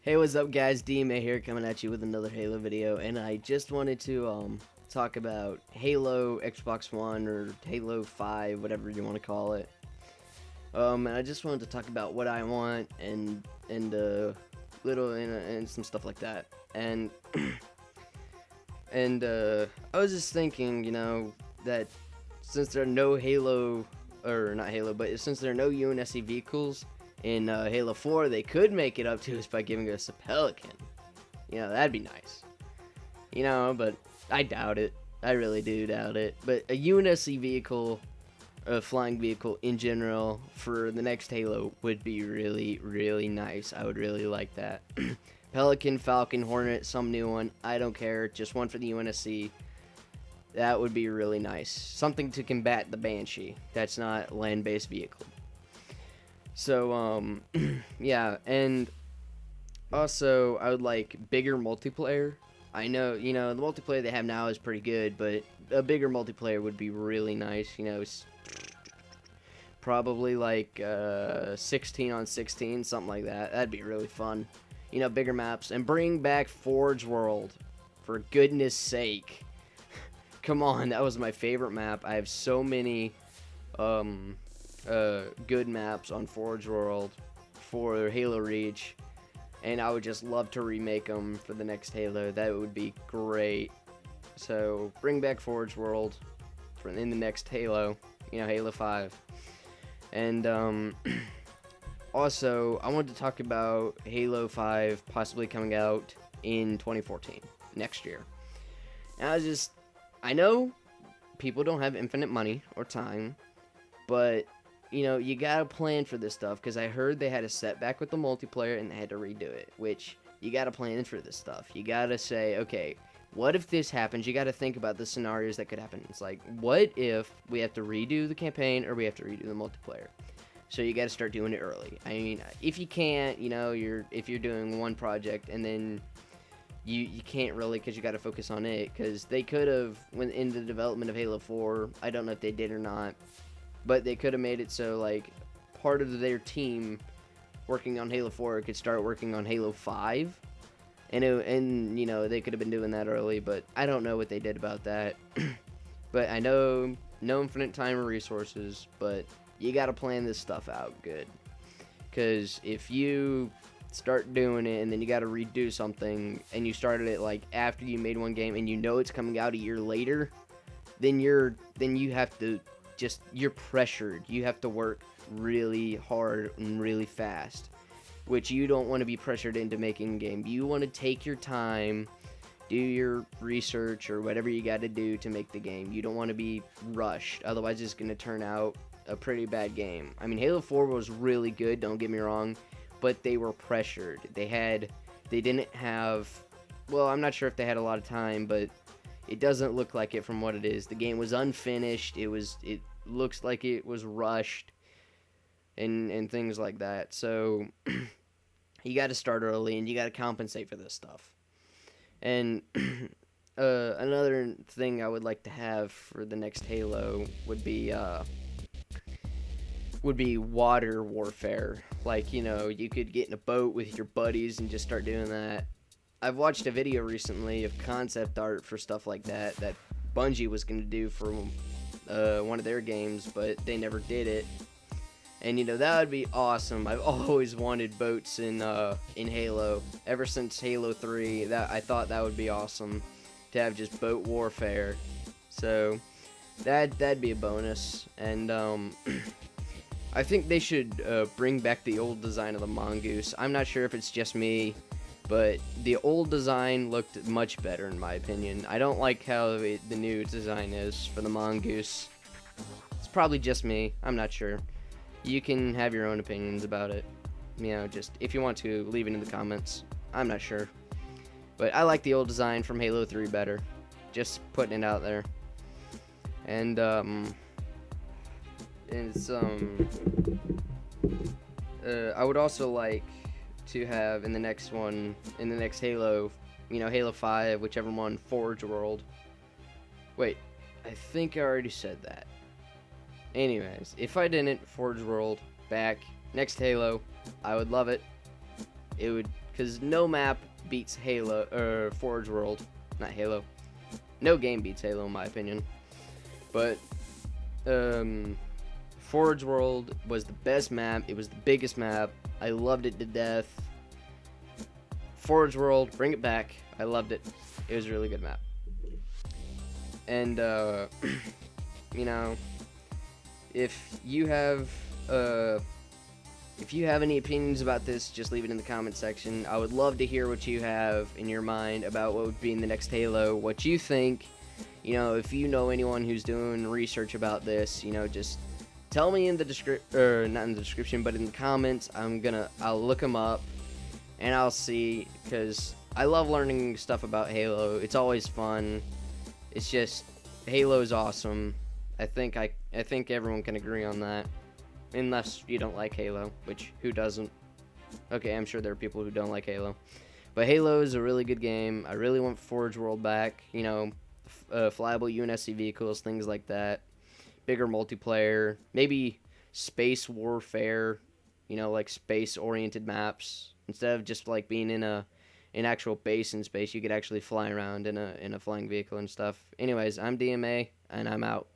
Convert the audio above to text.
Hey, what's up, guys? DMA here, coming at you with another Halo video, and I just wanted to talk about Halo Xbox One or Halo 5, whatever you want to call it. And I just wanted to talk about what I want and little and some stuff like that. And I was just thinking, that since there are no Halo, or not Halo, but since there are no UNSC vehicles in Halo 4, they could make it up to us by giving us a Pelican. That'd be nice. But I doubt it. I really do doubt it. But a UNSC vehicle, a flying vehicle in general, for the next Halo would be really, really nice. I would really like that. Pelican, Falcon, Hornet, some new one. I don't care. Just one for the UNSC. That would be really nice. Something to combat the Banshee. That's not land-based vehicle. So, yeah, and also, I would like bigger multiplayer. I know, the multiplayer they have now is pretty good, but a bigger multiplayer would be really nice, probably like 16 on 16, something like that. That'd be really fun. Bigger maps, and bring back Forge World, for goodness sake. Come on, that was my favorite map. I have so many, good maps on Forge World for Halo Reach, and I would just love to remake them for the next Halo. That would be great. So bring back Forge World in the next Halo, Halo 5. And also, I wanted to talk about Halo 5 possibly coming out in 2014, next year. And I know people don't have infinite money or time, but you gotta plan for this stuff, because I heard they had a setback with the multiplayer and they had to redo it, which you gotta plan for this stuff. You gotta say, okay, what if this happens? You gotta think about the scenarios that could happen. It's like, what if we have to redo the campaign or we have to redo the multiplayer? So you gotta start doing it early. I mean, if you can't, if you're doing one project and then you can't really, because you gotta focus on it, because they could have, when in the development of Halo 4, I don't know if they did or not, but they could have made it so, like, part of their team working on Halo 4 could start working on Halo 5. And they could have been doing that early, but I don't know what they did about that. But I know no infinite time or resources, but you got to plan this stuff out good. Because if you start doing it and then you got to redo something, and you started it, like, after you made one game and it's coming out a year later, then you have to you're pressured. You have to work really hard and really fast, which you don't want to be pressured into making a game. You want to take your time, do your research or whatever you got to do to make the game. You don't want to be rushed, otherwise it's going to turn out a pretty bad game. I mean, Halo 4 was really good, don't get me wrong, but they were pressured. They didn't have, well, I'm not sure if they had a lot of time, but it doesn't look like it from what it is. The game was unfinished. It looks like it was rushed and things like that. So you got to start early, and you got to compensate for this stuff. And another thing I would like to have for the next Halo would be water warfare. Like, you could get in a boat with your buddies and just start doing that. I've watched a video recently of concept art for stuff like that Bungie was going to do for one of their games, but they never did it. And that would be awesome. I've always wanted boats in Halo ever since Halo 3. I thought that would be awesome to have just boat warfare. So that'd be a bonus. And I think they should bring back the old design of the Mongoose. I'm not sure if it's just me, but the old design looked much better in my opinion. I don't like how the new design is for the Mongoose. It's probably just me. I'm not sure. You can have your own opinions about it. Just if you want to, leave it in the comments. I'm not sure. But I like the old design from Halo 3 better. Just putting it out there. And I would also like to have in the next Halo, Halo 5, whichever one, Forge World. Wait, I think I already said that. Anyways, if I didn't, Forge World back next Halo, I would love it. It would because no map beats Halo or Forge World, not Halo. No game beats Halo in my opinion, but Forge World was the best map. It was the biggest map. I loved it to death. Forge World, bring it back. I loved it. It was a really good map. And you know, if you have any opinions about this, just leave it in the comment section. I would love to hear what you have in your mind about what would be in the next Halo, what you think. You know, if you know anyone who's doing research about this, you know, just tell me in the not in the description, but in the comments. I'll look them up and I'll see, because I love learning stuff about Halo. It's always fun. It's just, Halo's awesome. I think everyone can agree on that. Unless you don't like Halo, which who doesn't? Okay, I'm sure there are people who don't like Halo. But Halo is a really good game. I really want Forge World back. You know, flyable UNSC vehicles, things like that. Bigger multiplayer. Maybe space warfare. You know, like space-oriented maps. Instead of just like being in an actual base in space, you could actually fly around in a flying vehicle and stuff. Anyways, I'm DMA, and I'm out.